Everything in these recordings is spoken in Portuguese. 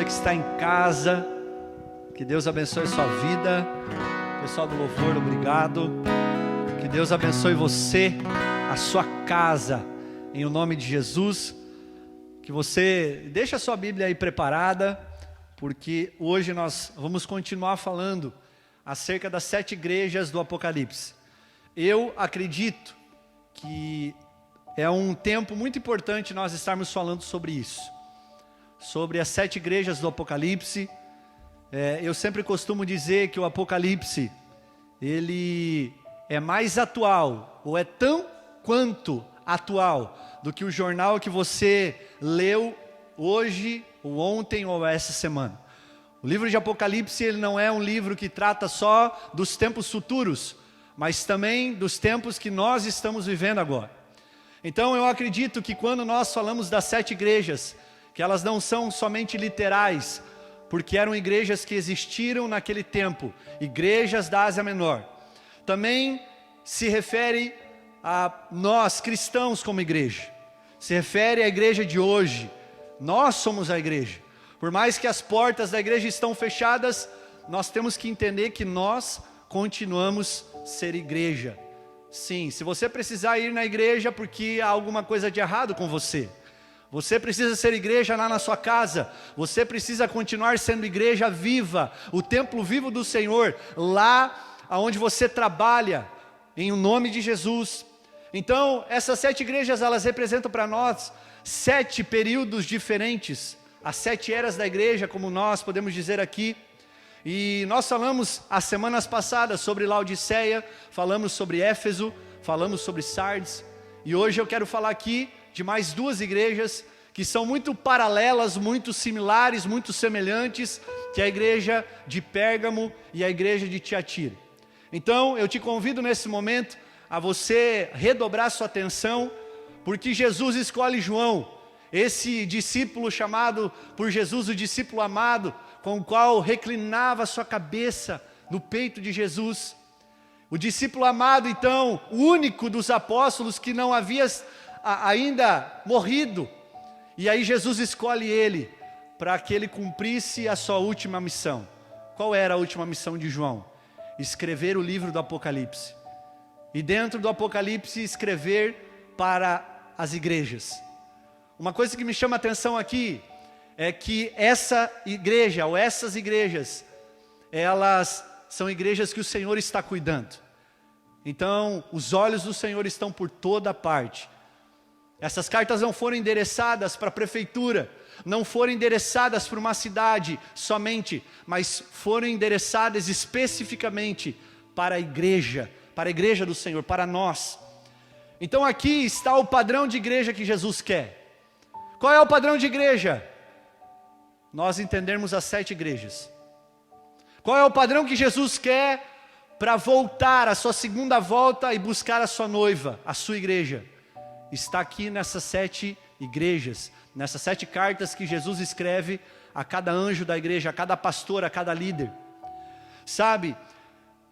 Você que está em casa, que Deus abençoe a sua vida. Pessoal do louvor, obrigado. Que Deus abençoe você, a sua casa, em o nome de Jesus. Que você deixe a sua Bíblia aí preparada, porque hoje nós vamos continuar falando acerca das 7 igrejas do Apocalipse. Eu acredito que é um tempo muito importante nós estarmos falando sobre isso, sobre as 7 igrejas do Apocalipse. Eu sempre costumo dizer que o Apocalipse, ele é mais atual, ou é tão quanto atual, do que o jornal que você leu hoje, ou ontem, ou essa semana. O livro de Apocalipse, ele não é um livro que trata só dos tempos futuros, mas também dos tempos que nós estamos vivendo agora. Então eu acredito que quando nós falamos das 7 igrejas, que elas não são somente literais, porque eram igrejas que existiram naquele tempo, igrejas da Ásia Menor. Também se refere a nós cristãos como igreja, se refere à igreja de hoje. Nós somos a igreja. Por mais que as portas da igreja estão fechadas, nós temos que entender que nós continuamos a ser igreja. Sim, se você precisar ir na igreja porque há alguma coisa de errado com você, você precisa ser igreja lá na sua casa, você precisa continuar sendo igreja viva, o templo vivo do Senhor, lá onde você trabalha, em o nome de Jesus. Então, essas 7 igrejas, elas representam para nós 7 períodos diferentes, as 7 eras da igreja, como nós podemos dizer aqui. E nós falamos as semanas passadas sobre Laodiceia, falamos sobre Éfeso, falamos sobre Sardes, e hoje eu quero falar aqui de mais 2 igrejas que são muito paralelas, muito similares, muito semelhantes, que é a igreja de Pérgamo e a igreja de Tiatira. Então eu te convido nesse momento a você redobrar sua atenção, porque Jesus escolhe João, esse discípulo chamado por Jesus o discípulo amado, com o qual reclinava sua cabeça no peito de Jesus. O discípulo amado, então, o único dos apóstolos que não havia ainda morrido. E aí Jesus escolhe ele para que ele cumprisse a sua última missão. Qual era a última missão de João? Escrever o livro do Apocalipse. E dentro do Apocalipse escrever para as igrejas. Uma coisa que me chama a atenção aqui é que essa igreja ou essas igrejas, elas são igrejas que o Senhor está cuidando. Então os olhos do Senhor estão por toda parte. Essas cartas não foram endereçadas para a prefeitura, não foram endereçadas para uma cidade somente, mas foram endereçadas especificamente para a igreja do Senhor, para nós. Então aqui está o padrão de igreja que Jesus quer. Qual é o padrão de igreja? Nós entendermos as 7 igrejas. Qual é o padrão que Jesus quer para voltar, a sua segunda volta e buscar a sua noiva, a sua igreja? Está aqui nessas 7 igrejas, nessas 7 cartas que Jesus escreve a cada anjo da igreja, a cada pastor, a cada líder. Sabe?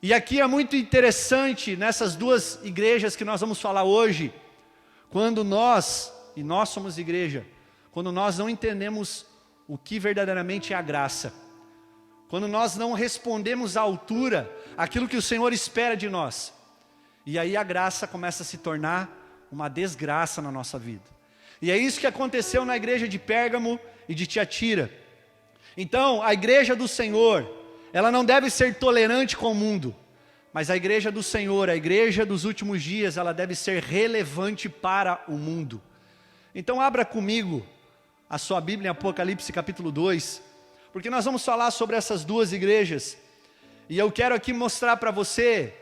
E aqui é muito interessante, nessas 2 igrejas que nós vamos falar hoje, quando nós, e nós somos igreja, quando nós não entendemos o que verdadeiramente é a graça, quando nós não respondemos à altura aquilo que o Senhor espera de nós, e aí a graça começa a se tornar uma desgraça na nossa vida. E é isso que aconteceu na igreja de Pérgamo e de Tiatira. Então a igreja do Senhor, ela não deve ser tolerante com o mundo, mas a igreja do Senhor, a igreja dos últimos dias, ela deve ser relevante para o mundo. Então abra comigo a sua Bíblia em Apocalipse capítulo 2, porque nós vamos falar sobre essas 2 igrejas, e eu quero aqui mostrar para você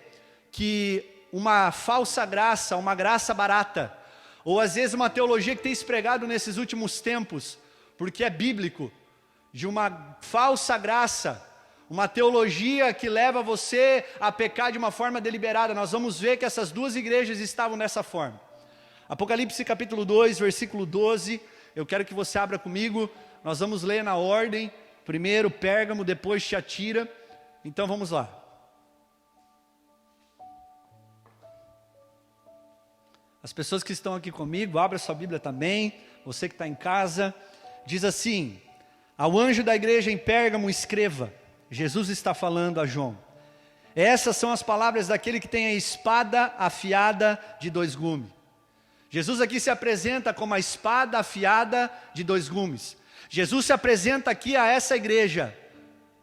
que uma falsa graça, uma graça barata, ou às vezes uma teologia que tem se pregado nesses últimos tempos, porque é bíblico, de uma falsa graça, uma teologia que leva você a pecar de uma forma deliberada. Nós vamos ver que essas 2 igrejas estavam dessa forma. Apocalipse capítulo 2, versículo 12, eu quero que você abra comigo, nós vamos ler na ordem, primeiro Pérgamo, depois Tiatira, então vamos lá. As pessoas que estão aqui comigo, abra sua Bíblia também, você que está em casa, diz assim: Ao anjo da igreja em Pérgamo escreva, Jesus está falando a João. Essas são as palavras daquele que tem a espada afiada de 2 gumes. Jesus aqui se apresenta como a espada afiada de 2 gumes. Jesus se apresenta aqui a essa igreja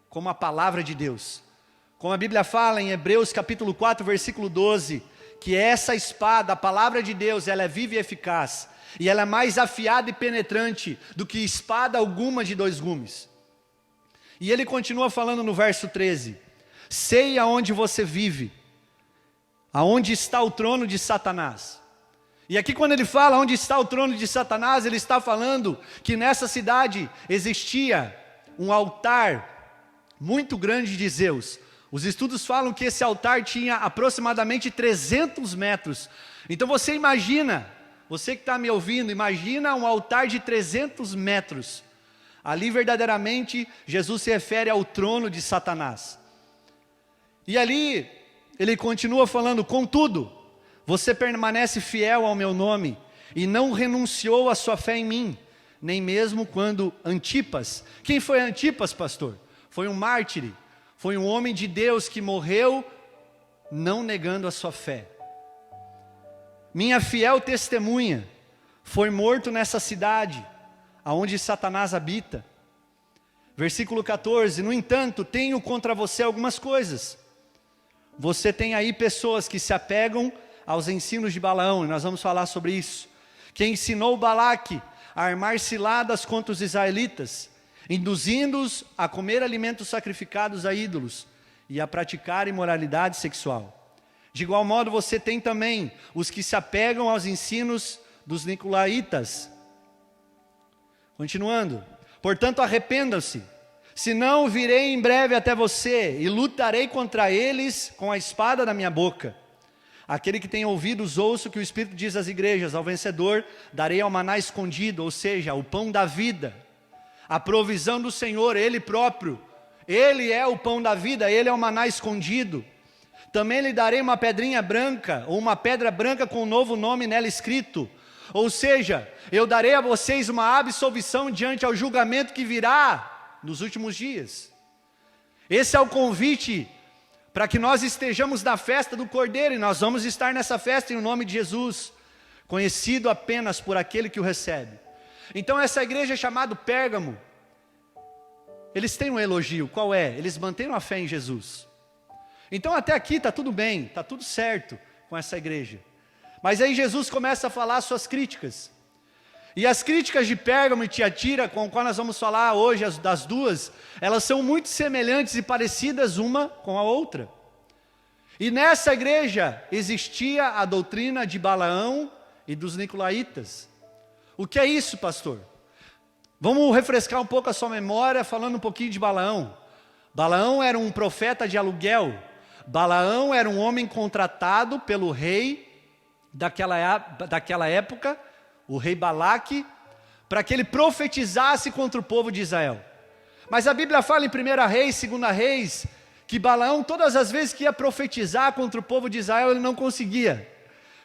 como a palavra de Deus. Como a Bíblia fala em Hebreus capítulo 4, versículo 12, que essa espada, a palavra de Deus, ela é viva e eficaz. E ela é mais afiada e penetrante do que espada alguma de 2 gumes. E ele continua falando no verso 13. Sei aonde você vive, aonde está o trono de Satanás. E aqui quando ele fala onde está o trono de Satanás, ele está falando que nessa cidade existia um altar muito grande de Zeus. Os estudos falam que esse altar tinha aproximadamente 300 metros. Então você imagina, você que está me ouvindo, imagina um altar de 300 metros. Ali verdadeiramente Jesus se refere ao trono de Satanás. E ali ele continua falando, contudo, você permanece fiel ao meu nome e não renunciou à sua fé em mim, nem mesmo quando Antipas, quem foi Antipas, pastor? Foi um mártir, foi um homem de Deus que morreu não negando a sua fé. Minha fiel testemunha foi morto nessa cidade, aonde Satanás habita. Versículo 14, no entanto, tenho contra você algumas coisas. Você tem aí pessoas que se apegam aos ensinos de Balaão, e nós vamos falar sobre isso. Que ensinou Balaque a armar ciladas contra os israelitas, induzindo-os a comer alimentos sacrificados a ídolos e a praticar imoralidade sexual. De igual modo você tem também os que se apegam aos ensinos dos nicolaítas. Continuando, portanto arrependam-se, senão virei em breve até você e lutarei contra eles com a espada da minha boca. Aquele que tem ouvidos ouça o que o Espírito diz às igrejas, ao vencedor darei ao maná escondido, ou seja, o pão da vida, a provisão do Senhor, Ele próprio, Ele é o pão da vida, Ele é o maná escondido. Também lhe darei uma pedrinha branca, ou uma pedra branca com um novo nome nela escrito, ou seja, eu darei a vocês uma absolvição diante ao julgamento que virá nos últimos dias. Esse é o convite para que nós estejamos na festa do Cordeiro, e nós vamos estar nessa festa em nome de Jesus, conhecido apenas por aquele que o recebe. Então essa igreja chamada Pérgamo, eles têm um elogio, qual é? Eles manteram a fé em Jesus. Então até aqui está tudo bem, está tudo certo com essa igreja. Mas aí Jesus começa a falar suas críticas. E as críticas de Pérgamo e Tiatira, com as quais nós vamos falar hoje, das duas, elas são muito semelhantes e parecidas uma com a outra. E nessa igreja existia a doutrina de Balaão e dos nicolaítas. O que é isso, pastor? Vamos refrescar um pouco a sua memória falando um pouquinho de Balaão. Balaão era um profeta de aluguel. Balaão era um homem contratado pelo rei daquela época, o rei Balaque, para que ele profetizasse contra o povo de Israel. Mas a Bíblia fala em 1 Reis, 2 Reis, que Balaão, todas as vezes que ia profetizar contra o povo de Israel, ele não conseguia.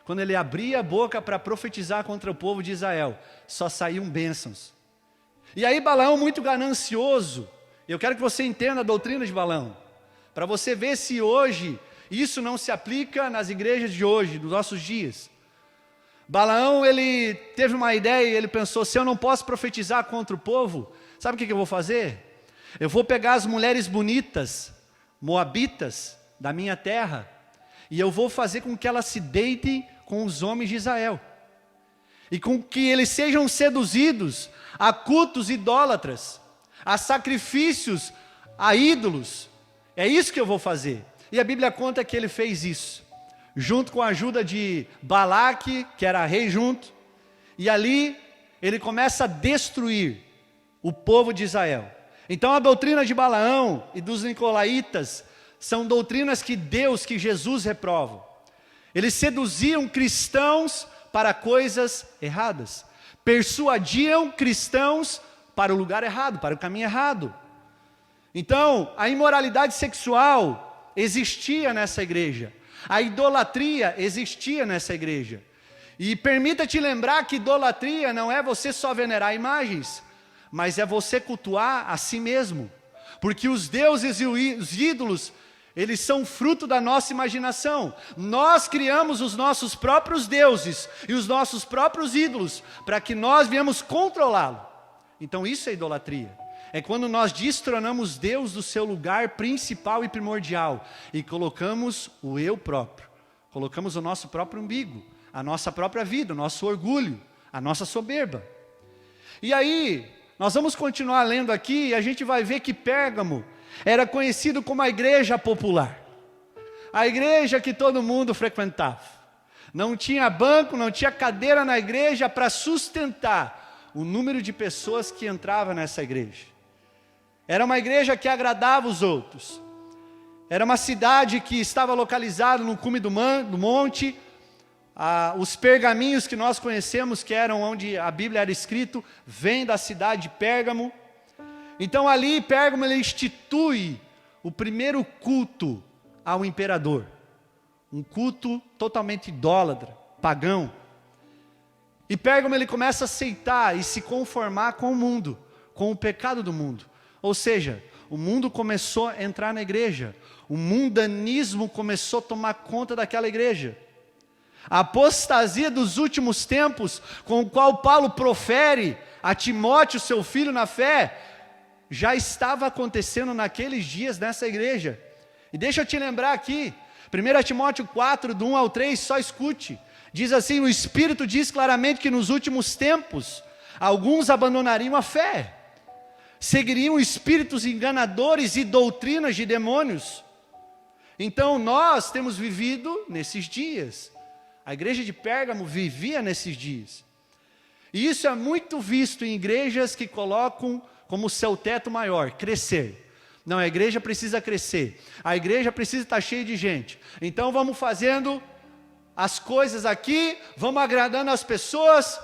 Quando ele abria a boca para profetizar contra o povo de Israel, só saíam bênçãos. E aí Balaão, muito ganancioso, eu quero que você entenda a doutrina de Balaão, para você ver se hoje isso não se aplica nas igrejas de hoje, dos nossos dias. Balaão, ele teve uma ideia e ele pensou, se eu não posso profetizar contra o povo, sabe o que eu vou fazer? Eu vou pegar as mulheres bonitas, moabitas, da minha terra, e eu vou fazer com que elas se deitem com os homens de Israel, e com que eles sejam seduzidos a cultos idólatras, a sacrifícios a ídolos. É isso que eu vou fazer. E a Bíblia conta que ele fez isso, junto com a ajuda de Balaque, que era rei junto, e ali ele começa a destruir o povo de Israel. Então a doutrina de Balaão e dos nicolaítas são doutrinas que Deus, que Jesus reprova. Eles seduziam cristãos para coisas erradas, persuadiam cristãos para o lugar errado, para o caminho errado. Então a imoralidade sexual existia nessa igreja. A idolatria existia nessa igreja. E permita-te lembrar que idolatria não é você só venerar imagens, mas é você cultuar a si mesmo, porque os deuses e os ídolos, eles são fruto da nossa imaginação. Nós criamos os nossos próprios deuses e os nossos próprios ídolos, para que nós venhamos controlá-lo. Então isso é idolatria. É quando nós destronamos Deus do seu lugar principal e primordial, e colocamos o eu próprio, colocamos o nosso próprio umbigo, a nossa própria vida, o nosso orgulho, a nossa soberba. E aí, nós vamos continuar lendo aqui, e a gente vai ver que Pérgamo era conhecido como a igreja popular, a igreja que todo mundo frequentava. Não tinha banco, não tinha cadeira na igreja para sustentar o número de pessoas que entravam nessa igreja. Era uma igreja que agradava os outros. Era uma cidade que estava localizada no cume do monte. Os pergaminhos que nós conhecemos, que eram onde a Bíblia era escrito, vêm da cidade de Pérgamo. Então ali Pérgamo ele institui o primeiro culto ao imperador. Um culto totalmente idólatra, pagão. E Pérgamo ele começa a aceitar e se conformar com o mundo, com o pecado do mundo. Ou seja, o mundo começou a entrar na igreja. O mundanismo começou a tomar conta daquela igreja. A apostasia dos últimos tempos, com o qual Paulo profere a Timóteo, seu filho na fé, já estava acontecendo naqueles dias nessa igreja. E deixa eu te lembrar aqui, 1 Timóteo 4, do 1 ao 3, só escute. Diz assim: o Espírito diz claramente que nos últimos tempos, alguns abandonariam a fé, seguiriam espíritos enganadores e doutrinas de demônios. Então nós temos vivido nesses dias. A igreja de Pérgamo vivia nesses dias. E isso é muito visto em igrejas que colocam como seu teto maior, crescer. Não, a igreja precisa crescer. A igreja precisa estar cheia de gente. Então vamos fazendo as coisas aqui, vamos agradando as pessoas,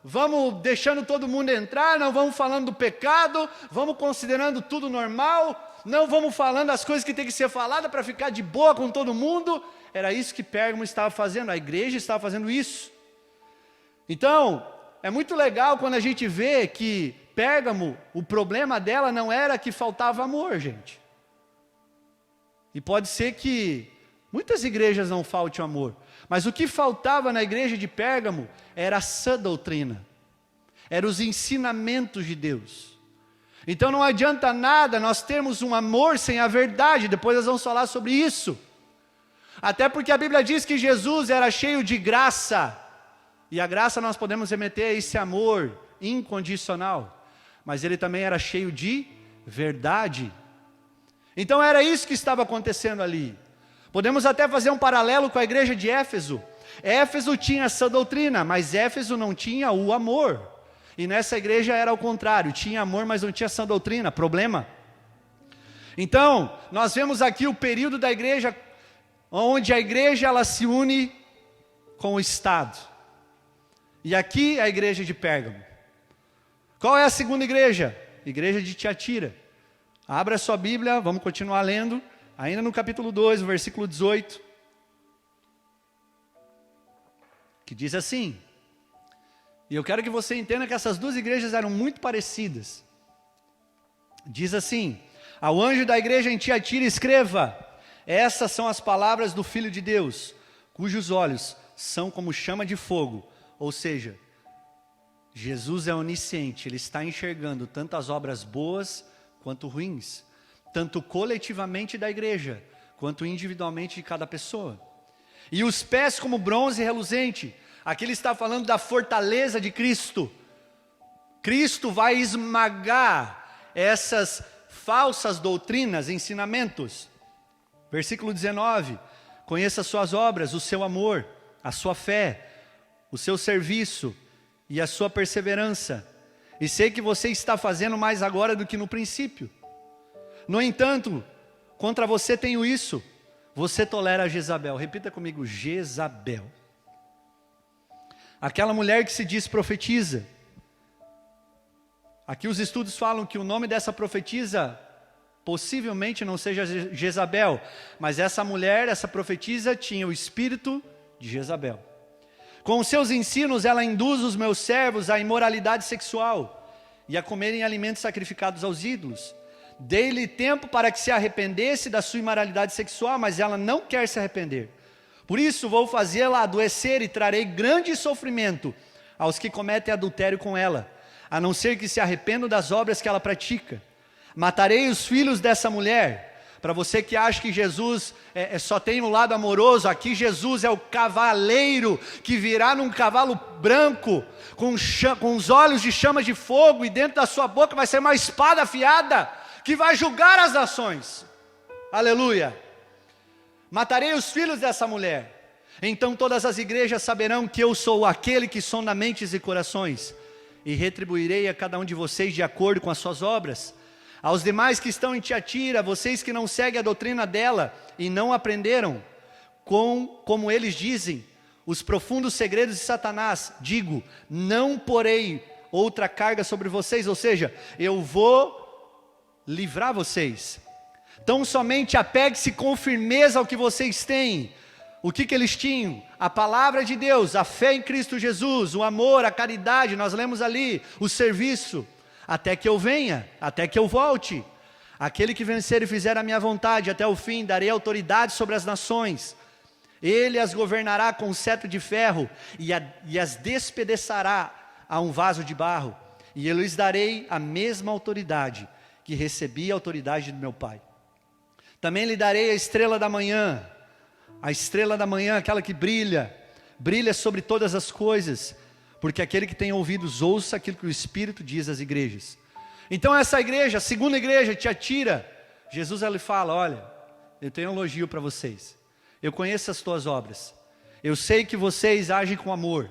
vamos deixando todo mundo entrar, não vamos falando do pecado, vamos considerando tudo normal, não vamos falando as coisas que tem que ser faladas para ficar de boa com todo mundo. Era isso que Pérgamo estava fazendo, a igreja estava fazendo isso. Então, é muito legal quando a gente vê que Pérgamo, o problema dela não era que faltava amor, gente. E pode ser que muitas igrejas não falte amor, mas o que faltava na igreja de Pérgamo era a sã doutrina, eram os ensinamentos de Deus. Então não adianta nada nós termos um amor sem a verdade, depois nós vamos falar sobre isso. Até porque a Bíblia diz que Jesus era cheio de graça, e a graça nós podemos remeter a esse amor incondicional, mas ele também era cheio de verdade. Então era isso que estava acontecendo ali. Podemos até fazer um paralelo com a igreja de Éfeso. Éfeso tinha essa doutrina, mas Éfeso não tinha o amor. E nessa igreja era o contrário, tinha amor, mas não tinha essa doutrina, problema. Então, nós vemos aqui o período da igreja, onde a igreja ela se une com o Estado. E aqui a igreja de Pérgamo. Qual é a segunda igreja? Igreja de Tiatira. Abra a sua Bíblia, vamos continuar lendo, ainda no capítulo 2, versículo 18. Que diz assim, e eu quero que você entenda que essas duas igrejas eram muito parecidas. Diz assim: ao anjo da igreja em Tiatira escreva, essas são as palavras do Filho de Deus, cujos olhos são como chama de fogo. Ou seja, Jesus é onisciente, Ele está enxergando tanto as obras boas quanto ruins, tanto coletivamente da igreja, quanto individualmente de cada pessoa. E os pés como bronze reluzente. Aqui ele está falando da fortaleza de Cristo. Cristo vai esmagar essas falsas doutrinas, ensinamentos. Versículo 19, conheça as suas obras, o seu amor, a sua fé, o seu serviço e a sua perseverança. E sei que você está fazendo mais agora do que no princípio. No entanto, contra você tenho isso, você tolera Jezabel. Repita comigo, Jezabel. Aquela mulher que se diz profetiza. Aqui os estudos falam que o nome dessa profetisa possivelmente não seja Jezabel, mas essa mulher, essa profetisa, tinha o espírito de Jezabel. Com os seus ensinos ela induz os meus servos à imoralidade sexual e a comerem alimentos sacrificados aos ídolos. Dei-lhe tempo para que se arrependesse da sua imoralidade sexual, mas ela não quer se arrepender. Por isso vou fazê-la adoecer e trarei grande sofrimento aos que cometem adultério com ela, a não ser que se arrependam das obras que ela pratica. Matarei os filhos dessa mulher. Para você que acha que Jesus só tem um lado amoroso, aqui Jesus é o cavaleiro que virá num cavalo branco, com os olhos de chamas de fogo, e dentro da sua boca vai ser uma espada afiada, que vai julgar as nações. Aleluia! Matarei os filhos dessa mulher. Então todas as igrejas saberão que eu sou aquele que sonda mentes e corações, e retribuirei a cada um de vocês de acordo com as suas obras. Aos demais que estão em Tiatira, vocês que não seguem a doutrina dela e não aprenderam, como eles dizem, os profundos segredos de Satanás, digo, não porei outra carga sobre vocês, ou seja, eu vou livrar vocês. Então somente apegue-se com firmeza ao que vocês têm. O que eles tinham? A palavra de Deus, a fé em Cristo Jesus, o amor, a caridade, nós lemos ali, o serviço. Até que eu venha, até que eu volte. Aquele que vencer e fizer a minha vontade até o fim, darei autoridade sobre as nações. Ele as governará com um cetro de ferro e as despedaçará a um vaso de barro. E eu lhes darei a mesma autoridade que recebi a autoridade do meu Pai. Também lhe darei a estrela da manhã, aquela que brilha sobre todas as coisas. Porque aquele que tem ouvidos, ouça aquilo que o Espírito diz às igrejas. Então essa igreja, a segunda igreja, Tiatira, Jesus ele fala, olha, eu tenho um elogio para vocês. Eu conheço as tuas obras. Eu sei que vocês agem com amor.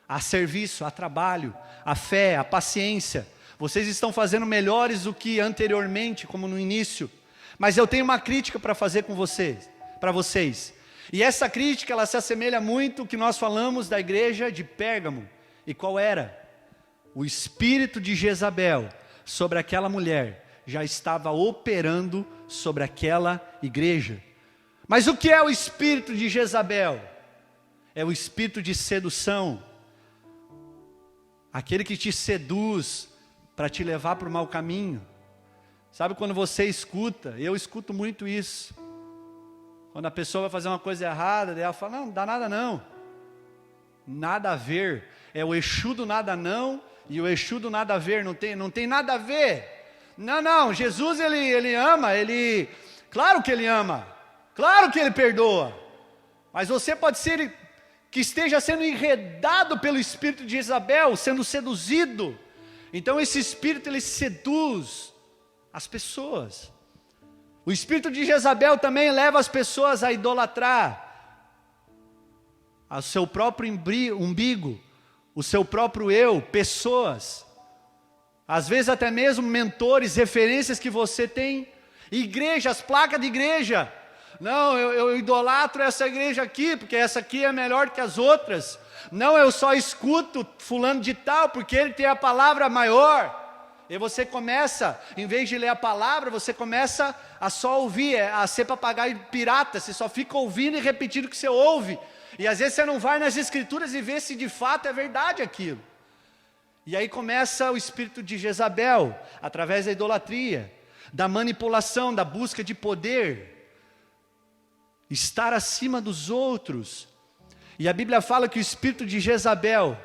Há serviço, há trabalho, há fé, há paciência. Vocês estão fazendo melhores do que anteriormente, como no início. Mas eu tenho uma crítica para fazer com vocês, para vocês. E essa crítica, ela se assemelha muito ao que nós falamos da igreja de Pérgamo. E qual era? O espírito de Jezabel sobre aquela mulher já estava operando sobre aquela igreja. Mas o que é o espírito de Jezabel? É o espírito de sedução. Aquele que te seduz para te levar para o mau caminho. Sabe quando você escuta? Eu escuto muito isso. Quando a pessoa vai fazer uma coisa errada, ela fala, não dá nada não. Nada a ver. É o Exu do nada não e o Exu do nada a ver, não tem nada a ver. Não, Jesus ele ama, claro que ele ama, claro que ele perdoa. Mas você pode ser que esteja sendo enredado pelo espírito de Jezabel, sendo seduzido. Então esse espírito ele seduz as pessoas. O espírito de Jezabel também leva as pessoas a idolatrar ao seu próprio umbigo, o seu próprio eu, pessoas, às vezes até mesmo mentores, referências que você tem, igrejas, placas de igreja, não, eu idolatro essa igreja aqui, porque essa aqui é melhor que as outras, não, eu só escuto fulano de tal, porque ele tem a palavra maior, e você começa, em vez de ler a palavra, você começa a só ouvir, a ser papagaio pirata, você só fica ouvindo e repetindo o que você ouve, e às vezes você não vai nas escrituras e vê se de fato é verdade aquilo. E aí começa o espírito de Jezabel, através da idolatria, da manipulação, da busca de poder, estar acima dos outros. E a Bíblia fala que o espírito de Jezabel,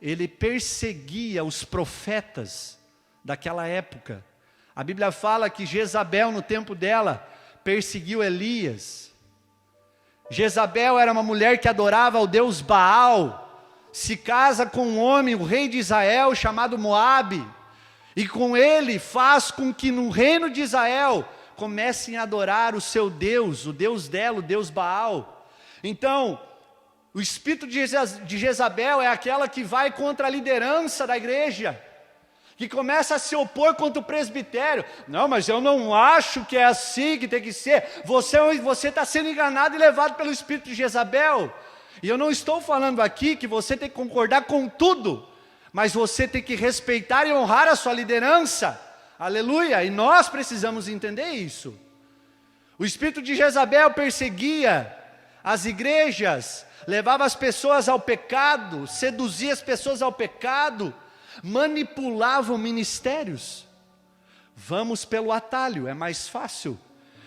ele perseguia os profetas daquela época. A Bíblia fala que Jezabel, no tempo dela, perseguiu Elias. Jezabel era uma mulher que adorava ao deus Baal, se casa com um homem, o rei de Israel, chamado Moabe, e com ele faz com que no reino de Israel comecem a adorar o seu Deus, o Deus dela, o Deus Baal. Então, o espírito de Jezabel é aquela que vai contra a liderança da igreja, que começa a se opor contra o presbitério. Não, mas eu não acho que é assim que tem que ser. Você está sendo enganado e levado pelo espírito de Jezabel. E eu não estou falando aqui que você tem que concordar com tudo, mas você tem que respeitar e honrar a sua liderança. Aleluia, e nós precisamos entender isso. O espírito de Jezabel perseguia as igrejas, levava as pessoas ao pecado, seduzia as pessoas ao pecado, manipulavam ministérios. Vamos pelo atalho, é mais fácil.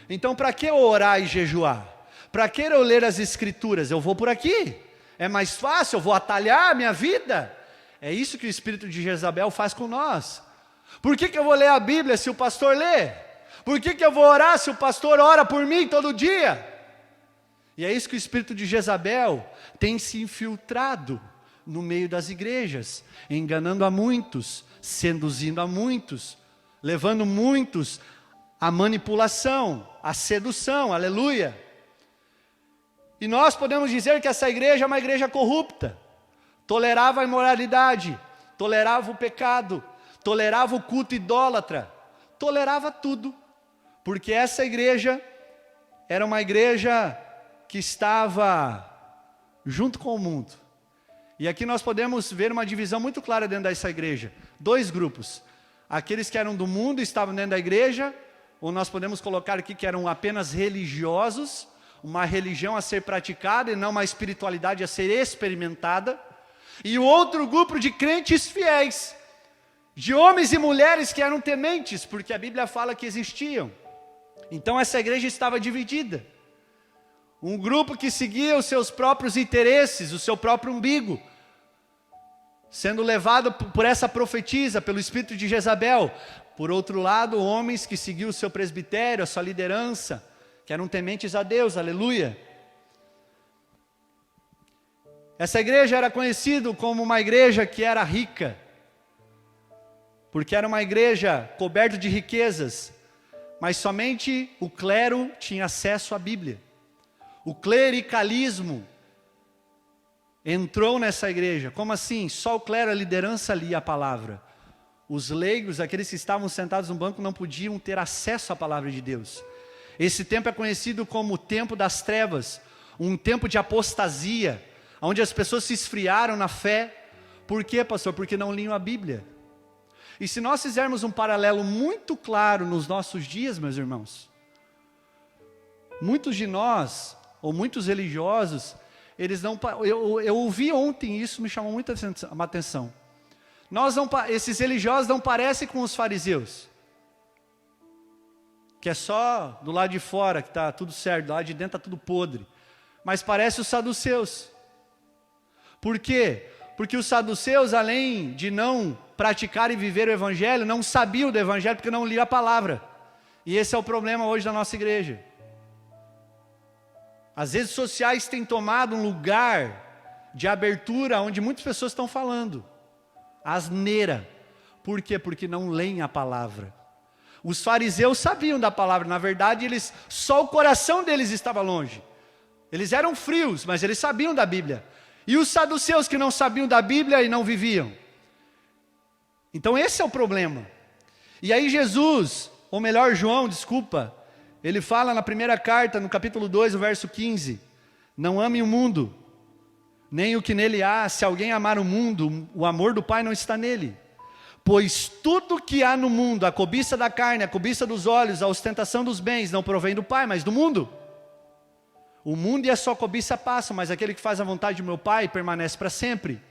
Então para que eu orar e jejuar? Para que eu ler as escrituras? Eu vou por aqui, é mais fácil, eu vou atalhar a minha vida. É isso que o espírito de Jezabel faz com nós. Por que eu vou ler a Bíblia se o pastor lê? Por que eu vou orar se o pastor ora por mim todo dia? E é isso que o espírito de Jezabel tem se infiltrado no meio das igrejas, enganando a muitos, seduzindo a muitos, levando muitos à manipulação, à sedução, aleluia. E nós podemos dizer que essa igreja é uma igreja corrupta, tolerava a imoralidade, tolerava o pecado, tolerava o culto idólatra, tolerava tudo, porque essa igreja era uma igreja que estava junto com o mundo. E aqui nós podemos ver uma divisão muito clara dentro dessa igreja. 2 grupos. Aqueles que eram do mundo estavam dentro da igreja, ou nós podemos colocar aqui que eram apenas religiosos, uma religião a ser praticada e não uma espiritualidade a ser experimentada. E o outro grupo de crentes fiéis, de homens e mulheres que eram tementes, porque a Bíblia fala que existiam. Então essa igreja estava dividida. Um grupo que seguia os seus próprios interesses, o seu próprio umbigo, sendo levado por essa profetisa, pelo espírito de Jezabel. Por outro lado, homens que seguiam o seu presbitério, a sua liderança, que eram tementes a Deus, aleluia. Essa igreja era conhecida como uma igreja que era rica, porque era uma igreja coberta de riquezas, mas somente o clero tinha acesso à Bíblia. O clericalismo entrou nessa igreja. Como assim? Só o clero, a liderança lia a palavra. Os leigos, aqueles que estavam sentados no banco, não podiam ter acesso à palavra de Deus. Esse tempo é conhecido como o tempo das trevas, um tempo de apostasia, onde as pessoas se esfriaram na fé. Por quê, pastor? Porque não liam a Bíblia. E se nós fizermos um paralelo muito claro nos nossos dias, meus irmãos, muitos de nós, ou muitos religiosos, eles não... Eu ouvi ontem isso, me chamou muita atenção. Esses religiosos não parecem com os fariseus, que é só do lado de fora que está tudo certo, do lado de dentro está tudo podre. Mas parece os saduceus. Por quê? Porque os saduceus, além de não praticar e viver o evangelho, não sabiam do evangelho porque não liam a palavra. E esse é o problema hoje da nossa igreja. As redes sociais têm tomado um lugar de abertura onde muitas pessoas estão falando asneira. Por quê? Porque não leem a palavra. Os fariseus sabiam da palavra, na verdade só o coração deles estava longe. Eles eram frios, mas eles sabiam da Bíblia. E os saduceus que não sabiam da Bíblia e não viviam. Então esse é o problema. E aí Jesus, ou melhor João, desculpa, ele fala na primeira carta, no capítulo 2, o verso 15, não ame o mundo, nem o que nele há. Se alguém amar o mundo, o amor do Pai não está nele. Pois tudo que há no mundo, a cobiça da carne, a cobiça dos olhos, a ostentação dos bens, não provém do Pai, mas do mundo. O mundo e a sua cobiça passam, mas aquele que faz a vontade do meu Pai permanece para sempre.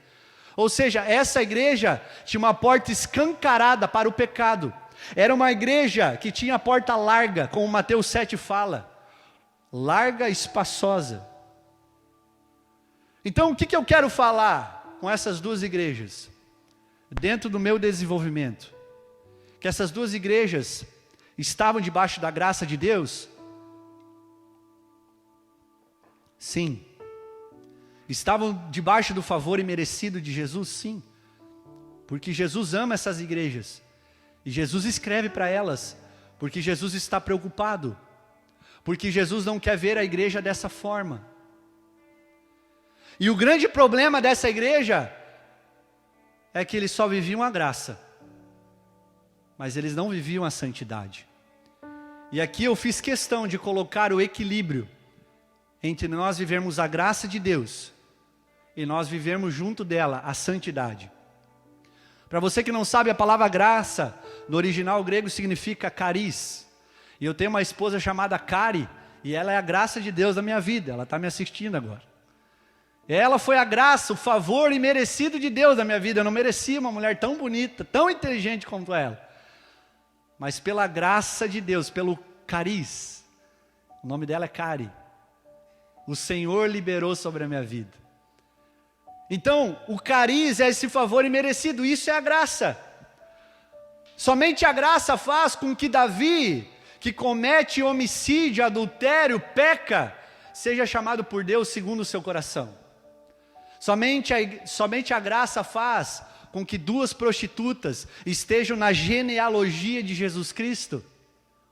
Ou seja, essa igreja tinha uma porta escancarada para o pecado. Era uma igreja que tinha a porta larga, como Mateus 7 fala. Larga, espaçosa. Então o que eu quero falar com essas duas igrejas? Dentro do meu desenvolvimento. Que essas duas igrejas estavam debaixo da graça de Deus? Sim. Estavam debaixo do favor imerecido de Jesus? Sim. Porque Jesus ama essas igrejas. E Jesus escreve para elas. Porque Jesus está preocupado. Porque Jesus não quer ver a igreja dessa forma. E o grande problema dessa igreja é que eles só viviam a graça. Mas eles não viviam a santidade. E aqui eu fiz questão de colocar o equilíbrio entre nós vivermos a graça de Deus e nós vivermos junto dela a santidade. Para você que não sabe, a palavra graça no original grego significa caris. E eu tenho uma esposa chamada Cari, e ela é a graça de Deus na minha vida. Ela está me assistindo agora. Ela foi a graça, o favor imerecido de Deus na minha vida. Eu não merecia uma mulher tão bonita, tão inteligente quanto ela. Mas pela graça de Deus, pelo cariz, o nome dela é Cari, o Senhor liberou sobre a minha vida. Então, o cariz é esse favor imerecido, isso é a graça. Somente a graça faz com que Davi, que comete homicídio, adultério, peca, seja chamado por Deus segundo o seu coração. Somente a graça faz com que 2 prostitutas estejam na genealogia de Jesus Cristo,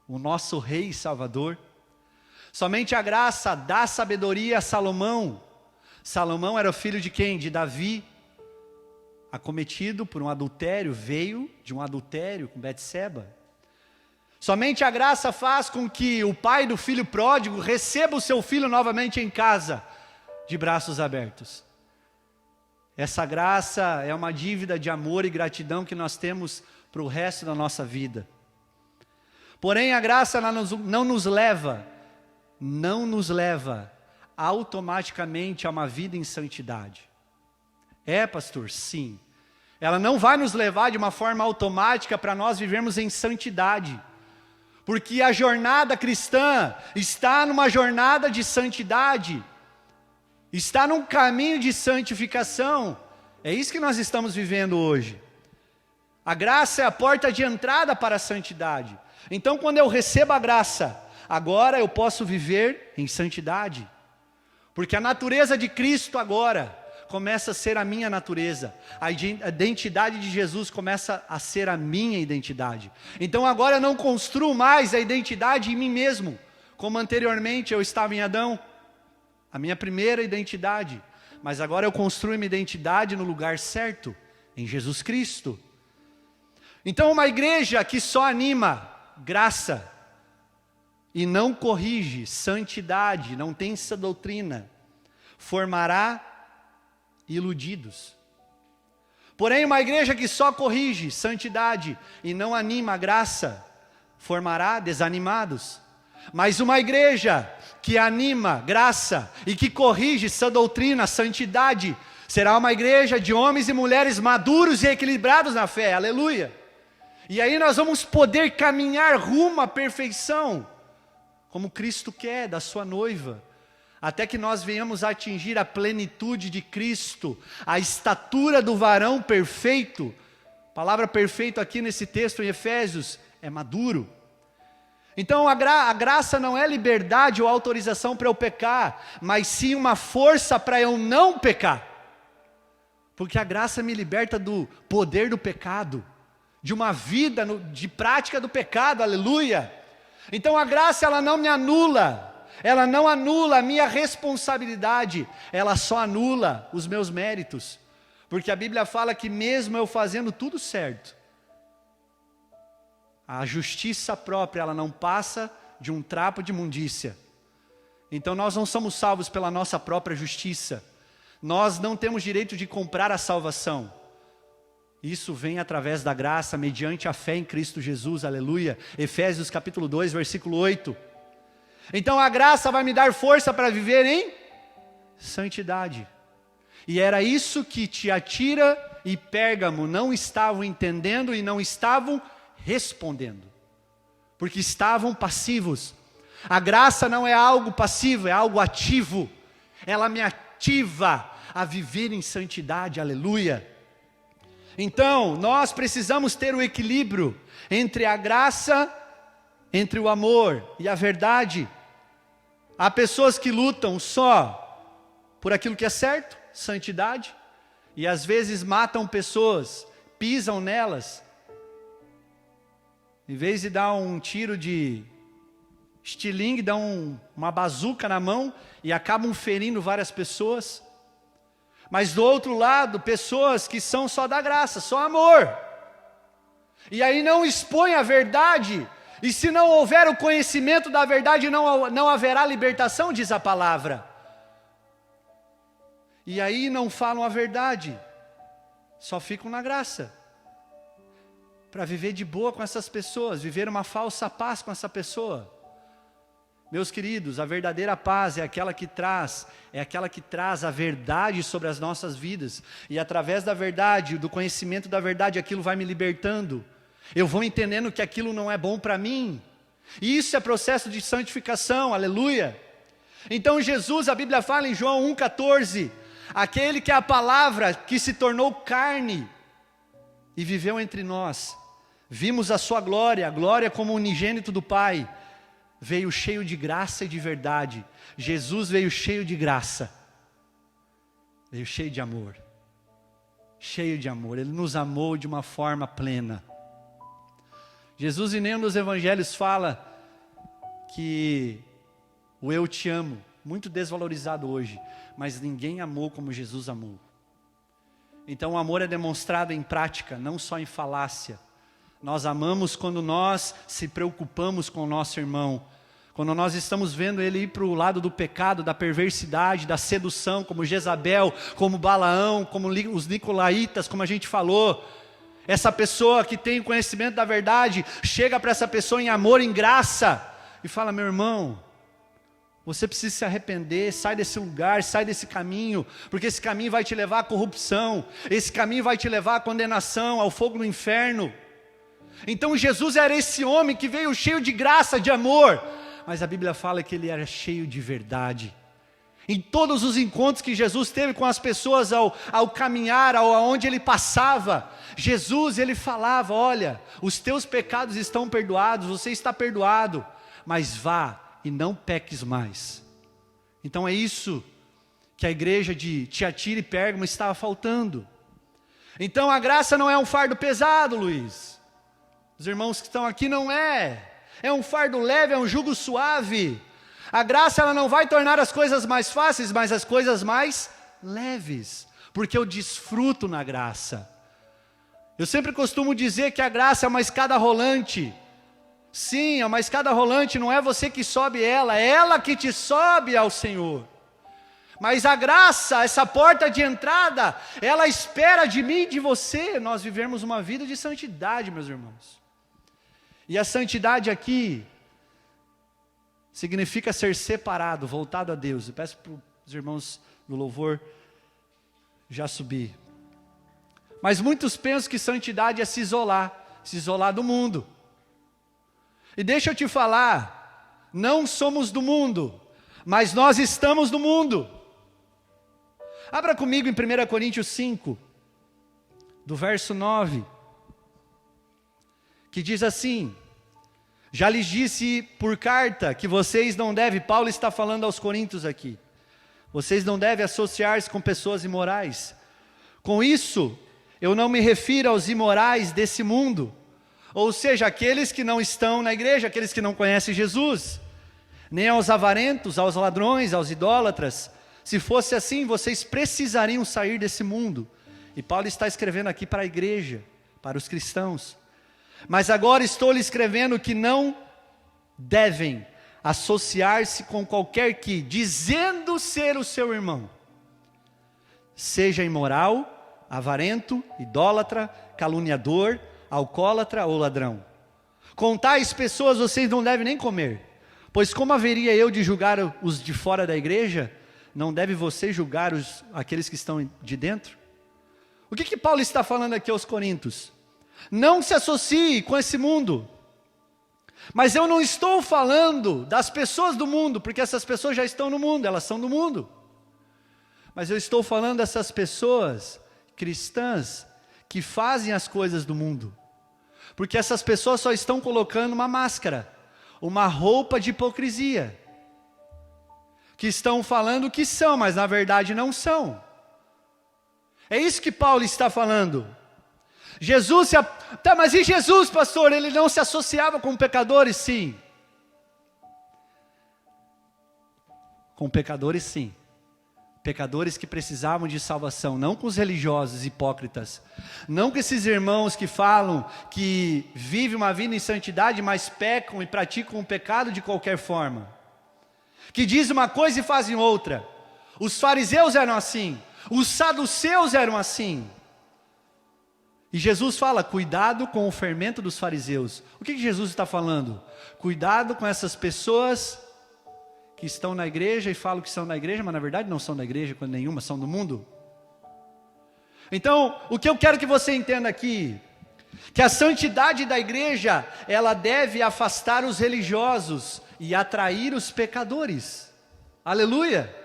o nosso Rei e Salvador. Somente a graça dá sabedoria a Salomão. Salomão era o filho de quem? De Davi, acometido por um adultério, veio de um adultério com Betseba. Somente a graça faz com que o pai do filho pródigo receba o seu filho novamente em casa, de braços abertos. Essa graça é uma dívida de amor e gratidão que nós temos para o resto da nossa vida. Porém, a graça não nos leva automaticamente a uma vida em santidade. Pastor, sim. Ela não vai nos levar de uma forma automática para nós vivermos em santidade. Porque a jornada cristã está numa jornada de santidade. Está num caminho de santificação. É isso que nós estamos vivendo hoje. A graça é a porta de entrada para a santidade. Então, quando eu recebo a graça, agora eu posso viver em santidade. Porque a natureza de Cristo agora começa a ser a minha natureza. A identidade de Jesus começa a ser a minha identidade. Então agora eu não construo mais a identidade em mim mesmo, como anteriormente eu estava em Adão. A minha primeira identidade, mas agora eu construo minha identidade no lugar certo, em Jesus Cristo. Então uma igreja que só anima graça e não corrige santidade, não tem essa doutrina, formará iludidos. Porém uma igreja que só corrige santidade e não anima a graça, formará desanimados. Mas uma igreja que anima graça e que corrige essa doutrina, santidade, será uma igreja de homens e mulheres maduros e equilibrados na fé, aleluia. E aí nós vamos poder caminhar rumo à perfeição, como Cristo quer, da sua noiva, até que nós venhamos a atingir a plenitude de Cristo, a estatura do varão perfeito. A palavra perfeito aqui nesse texto em Efésios é maduro. Então a graça não é liberdade ou autorização para eu pecar, mas sim uma força para eu não pecar. Porque a graça me liberta do poder do pecado, de uma vida de prática do pecado, aleluia. Então a graça ela não me anula, ela não anula a minha responsabilidade, ela só anula os meus méritos. Porque a Bíblia fala que mesmo eu fazendo tudo certo, a justiça própria, ela não passa de um trapo de imundícia. Então nós não somos salvos pela nossa própria justiça. Nós não temos direito de comprar a salvação. Isso vem através da graça, mediante a fé em Cristo Jesus, aleluia. Efésios capítulo 2, versículo 8. Então a graça vai me dar força para viver em santidade. E era isso que Tiatira e Pérgamo não estavam entendendo e não estavam respondendo, porque estavam passivos. A graça não é algo passivo, é algo ativo. Ela me ativa a viver em santidade, aleluia. Então, nós precisamos ter o equilíbrio entre a graça, entre o amor e a verdade. Há pessoas que lutam só por aquilo que é certo, santidade, e às vezes matam pessoas, pisam nelas. Em vez de dar um tiro de estilingue, dão uma bazuca na mão e acabam ferindo várias pessoas. Mas do outro lado, pessoas que são só da graça, só amor. E aí não expõem a verdade. E se não houver o conhecimento da verdade, não haverá libertação, diz a palavra. E aí não falam a verdade, só ficam na graça. Para viver de boa com essas pessoas, viver uma falsa paz com essa pessoa. Meus queridos, a verdadeira paz é aquela que traz a verdade sobre as nossas vidas. E através da verdade, do conhecimento da verdade, aquilo vai me libertando. Eu vou entendendo que aquilo não é bom para mim. E isso é processo de santificação, aleluia. Então Jesus, a Bíblia fala em João 1,14, aquele que é a palavra que se tornou carne e viveu entre nós. Vimos a sua glória, a glória como unigênito do Pai. Veio cheio de graça e de verdade. Jesus veio cheio de graça. Veio cheio de amor. Cheio de amor. Ele nos amou de uma forma plena. Jesus em nenhum dos evangelhos fala que o eu te amo, muito desvalorizado hoje, mas ninguém amou como Jesus amou. Então o amor é demonstrado em prática, não só em falácia. Nós amamos quando nós se preocupamos com o nosso irmão, quando nós estamos vendo ele ir para o lado do pecado, da perversidade, da sedução, como Jezabel, como Balaão, como os nicolaítas, como a gente falou. Essa pessoa que tem conhecimento da verdade, chega para essa pessoa em amor, em graça, e fala: meu irmão, você precisa se arrepender, sai desse lugar, sai desse caminho, porque esse caminho vai te levar à corrupção, esse caminho vai te levar à condenação, ao fogo do inferno. Então Jesus era esse homem que veio cheio de graça, de amor, mas a Bíblia fala que ele era cheio de verdade. Em todos os encontros que Jesus teve com as pessoas ao caminhar, aonde ele passava, Jesus, ele falava: olha, os teus pecados estão perdoados, você está perdoado, mas vá e não peques mais. Então é isso que a igreja de Tiatira e Pérgamo estava faltando. Então a graça não é um fardo pesado, Luiz. Os irmãos que estão aqui, não é. É um fardo leve, é um jugo suave. A graça, ela não vai tornar as coisas mais fáceis, mas as coisas mais leves, porque eu desfruto na graça. Eu sempre costumo dizer que a graça é uma escada rolante. Sim, é uma escada rolante, não é você que sobe ela, é ela que te sobe ao Senhor. Mas a graça, essa porta de entrada, ela espera de mim e de você, nós vivemos uma vida de santidade, meus irmãos. E a santidade aqui significa ser separado, voltado a Deus. Eu peço para os irmãos do louvor já subir. Mas muitos pensam que santidade é se isolar do mundo. E deixa eu te falar, não somos do mundo, mas nós estamos no mundo. Abra comigo em 1 Coríntios 5, do verso 9, que diz assim: já lhes disse por carta que vocês não devem, Paulo está falando aos coríntios aqui, vocês não devem associar-se com pessoas imorais. Com isso, eu não me refiro aos imorais desse mundo, ou seja, aqueles que não estão na igreja, aqueles que não conhecem Jesus, nem aos avarentos, aos ladrões, aos idólatras. Se fosse assim, vocês precisariam sair desse mundo. E Paulo está escrevendo aqui para a igreja, para os cristãos. Mas agora estou lhe escrevendo que não devem associar-se com qualquer que, dizendo ser o seu irmão, seja imoral, avarento, idólatra, caluniador, alcoólatra ou ladrão. Com tais pessoas vocês não devem nem comer, pois como haveria eu de julgar os de fora da igreja, não deve você julgar aqueles que estão de dentro? O que Paulo está falando aqui aos coríntios? Não se associe com esse mundo. Mas eu não estou falando das pessoas do mundo, porque essas pessoas já estão no mundo, elas são do mundo. Mas eu estou falando dessas pessoas cristãs que fazem as coisas do mundo. Porque essas pessoas só estão colocando uma máscara, uma roupa de hipocrisia. Que estão falando que são, mas na verdade não são. É isso que Paulo está falando. Jesus, mas e Jesus, pastor? Ele não se associava com pecadores? Sim. Com pecadores, sim. Pecadores que precisavam de salvação, não com os religiosos hipócritas. Não com esses irmãos que falam que vivem uma vida em santidade, mas pecam e praticam o pecado de qualquer forma. Que dizem uma coisa e fazem outra. Os fariseus eram assim. Os saduceus eram assim. E Jesus fala: cuidado com o fermento dos fariseus. O que Jesus está falando? Cuidado com essas pessoas que estão na igreja e falam que são da igreja, mas na verdade não são da igreja quando nenhuma, são do mundo. Então, o que eu quero que você entenda aqui, que a santidade da igreja, ela deve afastar os religiosos e atrair os pecadores. Aleluia!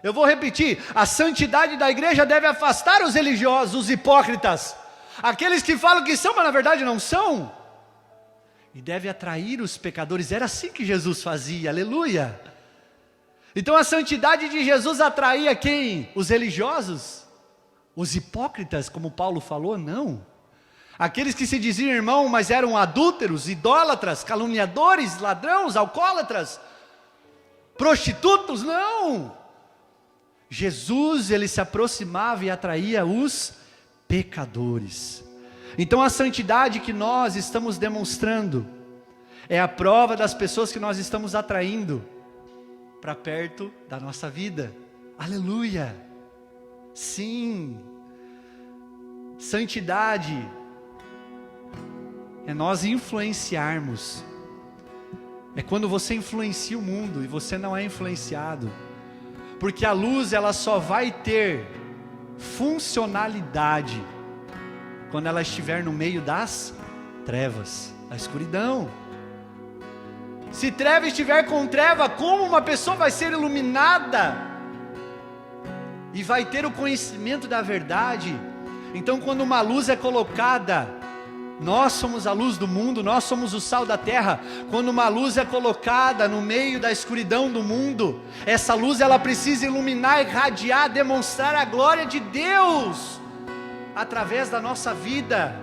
Eu vou repetir, a santidade da igreja deve afastar os religiosos, os hipócritas, aqueles que falam que são, mas na verdade não são, e deve atrair os pecadores. Era assim que Jesus fazia, aleluia! Então a santidade de Jesus atraía quem? Os religiosos? Os hipócritas, como Paulo falou? Não. Aqueles que se diziam irmão, mas eram adúlteros, idólatras, caluniadores, ladrões, alcoólatras, prostitutos? Não. Jesus, ele se aproximava e atraía os pecadores. Então a santidade que nós estamos demonstrando é a prova das pessoas que nós estamos atraindo para perto da nossa vida. Aleluia! Sim, santidade é nós influenciarmos, é quando você influencia o mundo e você não é influenciado, porque a luz ela só vai ter funcionalidade quando ela estiver no meio das trevas, da escuridão. Se treva estiver com treva, como uma pessoa vai ser iluminada e vai ter o conhecimento da verdade? Então quando uma luz é colocada, nós somos a luz do mundo, nós somos o sal da terra. Quando uma luz é colocada no meio da escuridão do mundo, essa luz ela precisa iluminar, irradiar, demonstrar a glória de Deus através da nossa vida.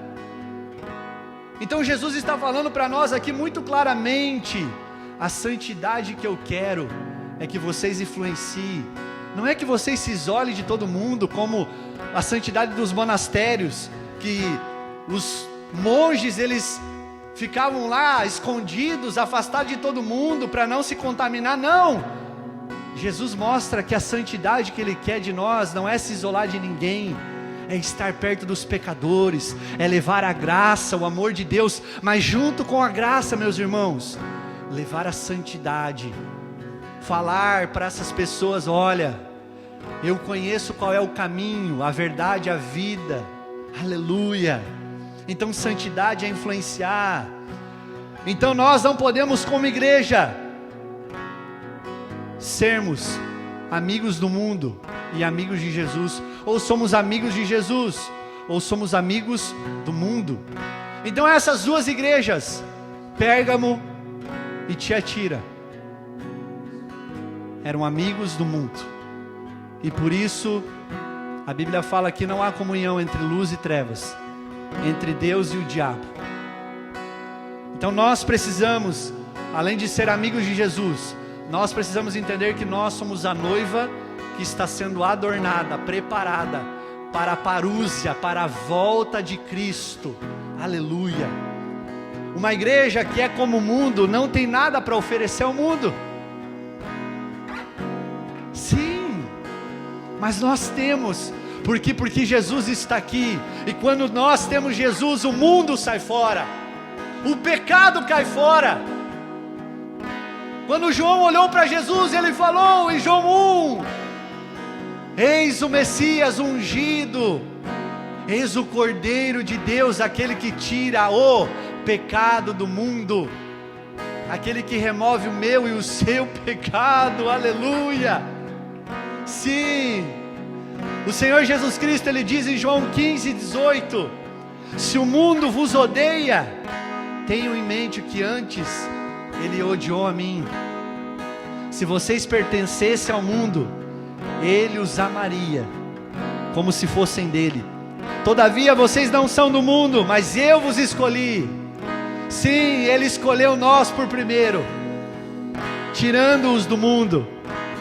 Então Jesus está falando para nós aqui muito claramente: a santidade que eu quero é que vocês influenciem, não é que vocês se isolem de todo mundo, como a santidade dos monastérios, que os monges eles ficavam lá escondidos, afastados de todo mundo para não se contaminar. Não, Jesus mostra que a santidade que Ele quer de nós não é se isolar de ninguém, é estar perto dos pecadores, é levar a graça, o amor de Deus, mas junto com a graça, meus irmãos, levar a santidade, falar para essas pessoas: olha, eu conheço qual é o caminho, a verdade, a vida, aleluia. Então santidade é influenciar. Então nós não podemos como igreja sermos amigos do mundo e amigos de Jesus. Ou somos amigos de Jesus, ou somos amigos do mundo. Então essas duas igrejas, Pérgamo e Tiatira, eram amigos do mundo. E por isso a Bíblia fala que não há comunhão entre luz e trevas, entre Deus e o diabo. Então nós precisamos, além de ser amigos de Jesus, nós precisamos entender que nós somos a noiva que está sendo adornada, preparada para a parúzia, para a volta de Cristo. Aleluia. Uma igreja que é como o mundo não tem nada para oferecer ao mundo. Sim, mas nós temos. Por quê? Porque Jesus está aqui. E quando nós temos Jesus, o mundo sai fora, o pecado cai fora. Quando João olhou para Jesus, ele falou em João 1: eis o Messias ungido, eis o Cordeiro de Deus, aquele que tira o pecado do mundo, aquele que remove o meu e o seu pecado. Aleluia. Sim, o Senhor Jesus Cristo, Ele diz em João 15:18: se o mundo vos odeia, tenham em mente que antes Ele odiou a mim. Se vocês pertencessem ao mundo, Ele os amaria como se fossem dele. Todavia vocês não são do mundo, mas eu vos escolhi. Sim, Ele escolheu nós por primeiro, tirando-os do mundo.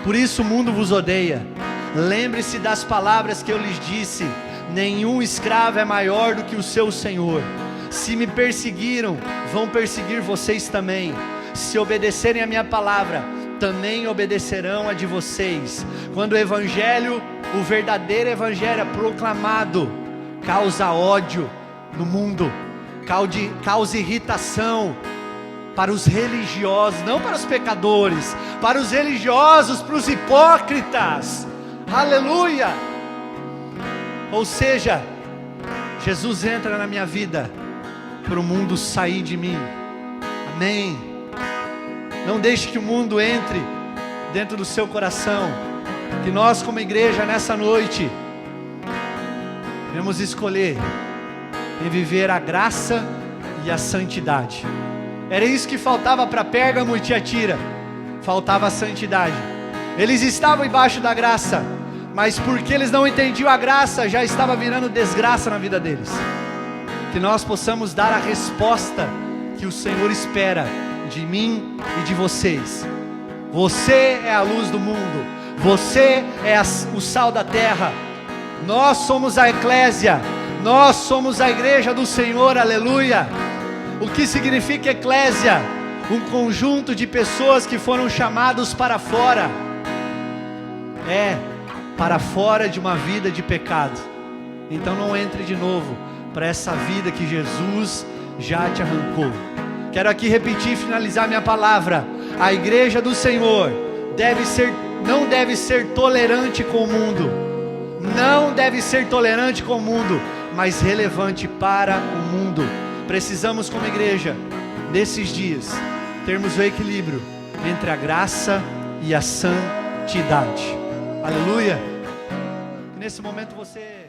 Por isso o mundo vos odeia. Lembre-se das palavras que eu lhes disse: nenhum escravo é maior do que o seu senhor. Se me perseguiram, vão perseguir vocês também. Se obedecerem a minha palavra, também obedecerão a de vocês. Quando o evangelho, o verdadeiro evangelho é proclamado, causa ódio no mundo, causa irritação, para os religiosos, não para os pecadores, para os religiosos, para os hipócritas. Aleluia! Ou seja, Jesus entra na minha vida para o mundo sair de mim. Amém. Não deixe que o mundo entre dentro do seu coração. Que nós como igreja nessa noite devemos escolher em viver a graça e a santidade. Era isso que faltava para Pérgamo e Tiatira. Faltava a santidade. Eles estavam embaixo da graça, mas porque eles não entendiam a graça, já estava virando desgraça na vida deles. Que nós possamos dar a resposta que o Senhor espera de mim e de vocês. Você é a luz do mundo. Você é o sal da terra. Nós somos a eclésia. Nós somos a igreja do Senhor, aleluia. O que significa eclésia? Um conjunto de pessoas que foram chamados para fora. Para fora de uma vida de pecado. Então não entre de novo para essa vida que Jesus já te arrancou. Quero aqui repetir e finalizar minha palavra. A igreja do Senhor não deve ser tolerante com o mundo. Não deve ser tolerante com o mundo, mas relevante para o mundo. Precisamos como igreja, nesses dias, termos o equilíbrio entre a graça e a santidade. Aleluia. Nesse momento você